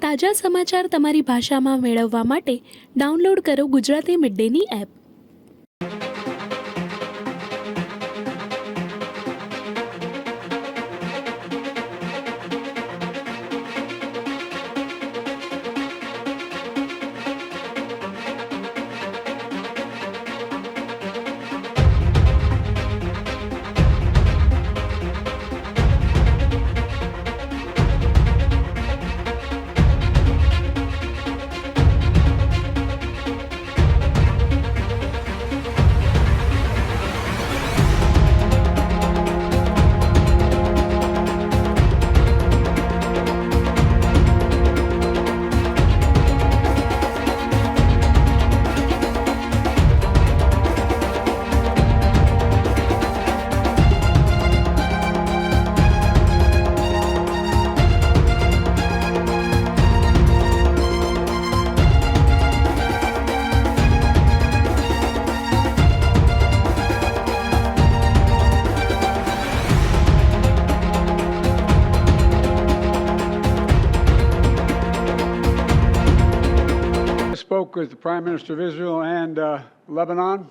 તાજા સમાચાર તમારી ભાષામાં મેળવવા માટે ડાઉનલોડ કરો Gujarati mid Danny app. Spoke with the Prime Minister of Israel and Lebanon.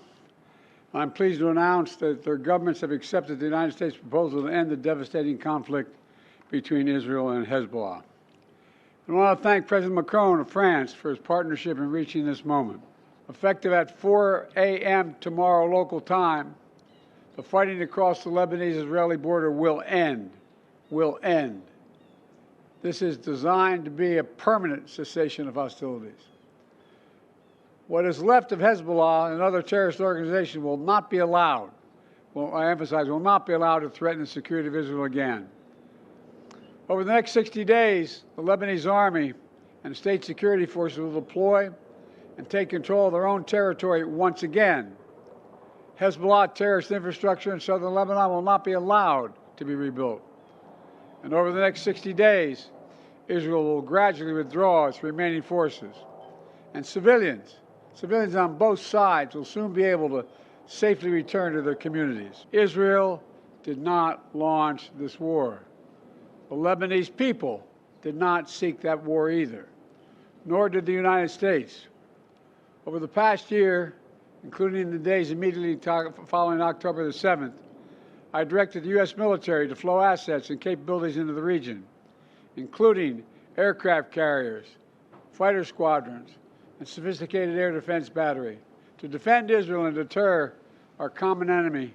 I'm pleased to announce that their governments have accepted the United States proposal to end the devastating conflict between Israel and Hezbollah. I want to thank President Macron of France for his partnership in reaching this moment. Effective at 4 a.m. tomorrow local time, the fighting across the Lebanese-Israeli border will end. Will end. This is designed to be a permanent cessation of hostilities. What is left of Hezbollah and other terrorist organizations will not be allowed, I emphasize, will not be allowed to threaten the security of Israel again. Over the next 60 days, the Lebanese army and state security forces will deploy and take control of their own territory once again. Hezbollah terrorist infrastructure in southern Lebanon will not be allowed to be rebuilt. And over the next 60 days, Israel will gradually withdraw its remaining forces. And civilians on both sides will soon be able to safely return to their communities. Israel did not launch this war. The Lebanese people did not seek that war either, nor did the United States. Over the past year, including in the days immediately following October the 7th, I directed the U.S. military to flow assets and capabilities into the region, including aircraft carriers, fighter squadrons, and sophisticated air defense battery to defend Israel and deter our common enemy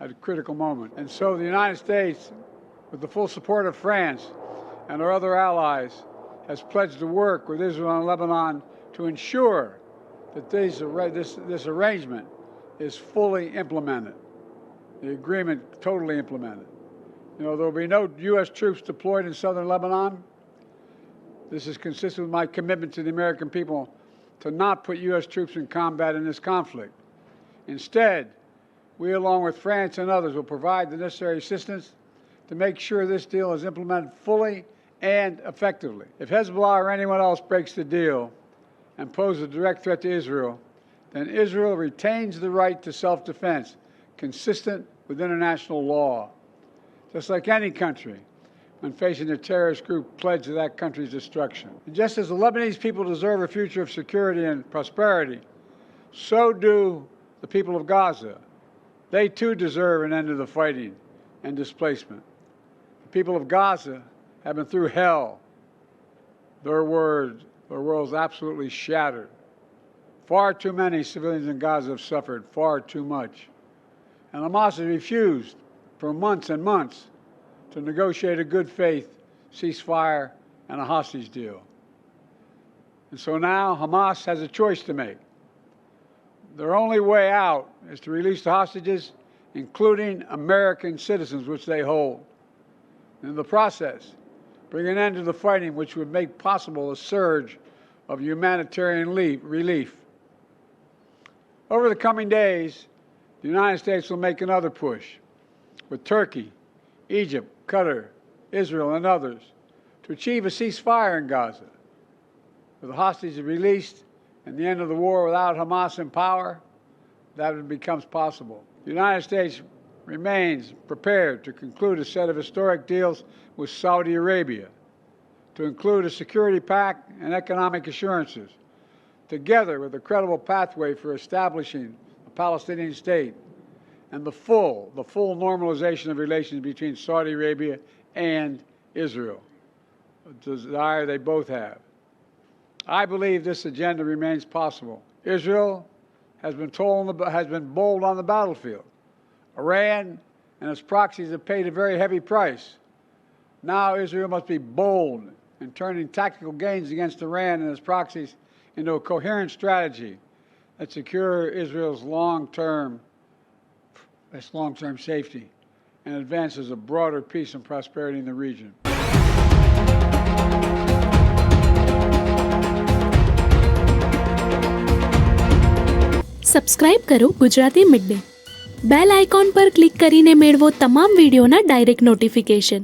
at a critical moment. And so the United States, with the full support of France and our other allies, has pledged to work with Israel and Lebanon to ensure that this arrangement is fully implemented, the agreement totally implemented. There will be no U.S. troops deployed in southern Lebanon. This is consistent with my commitment to the American people to not put U.S. troops in combat in this conflict. Instead, we, along with France and others, will provide the necessary assistance to make sure this deal is implemented fully and effectively. If Hezbollah or anyone else breaks the deal and poses a direct threat to Israel, then Israel retains the right to self-defense consistent with international law, just like any country when facing a terrorist group pledged to that country's destruction. And just as the Lebanese people deserve a future of security and prosperity, so do the people of Gaza. They too deserve an end to the fighting and displacement. The people of Gaza have been through hell. Their world's absolutely shattered. Far too many civilians in Gaza have suffered, far too much. And Hamas has refused for months and months to negotiate a good faith ceasefire and a hostage deal. And so now Hamas has a choice to make. Their only way out is to release the hostages, including American citizens, which they hold. And in the process, bring an end to the fighting, which would make possible a surge of humanitarian relief. Over the coming days, the United States will make another push with Turkey, Egypt, Qatar, Israel, and others to achieve a ceasefire in Gaza. With the hostages released and the end of the war without Hamas in power, that becomes possible. The United States remains prepared to conclude a set of historic deals with Saudi Arabia to include a security pact and economic assurances, together with a credible pathway for establishing a Palestinian state and the full normalization of relations between Saudi Arabia and Israel, a desire they both have. I believe this agenda remains possible. Israel has been bold on the battlefield. Iran and its proxies have paid a very heavy price. Now Israel must be bold in turning tactical gains against Iran and its proxies into a coherent strategy that secure Israel's long-term safety and advances a broader peace and prosperity in the region. Subscribe કરો Gujarati mid day. Bell icon પર click કરીને મેળવો તમામ વિડીયોના direct notification.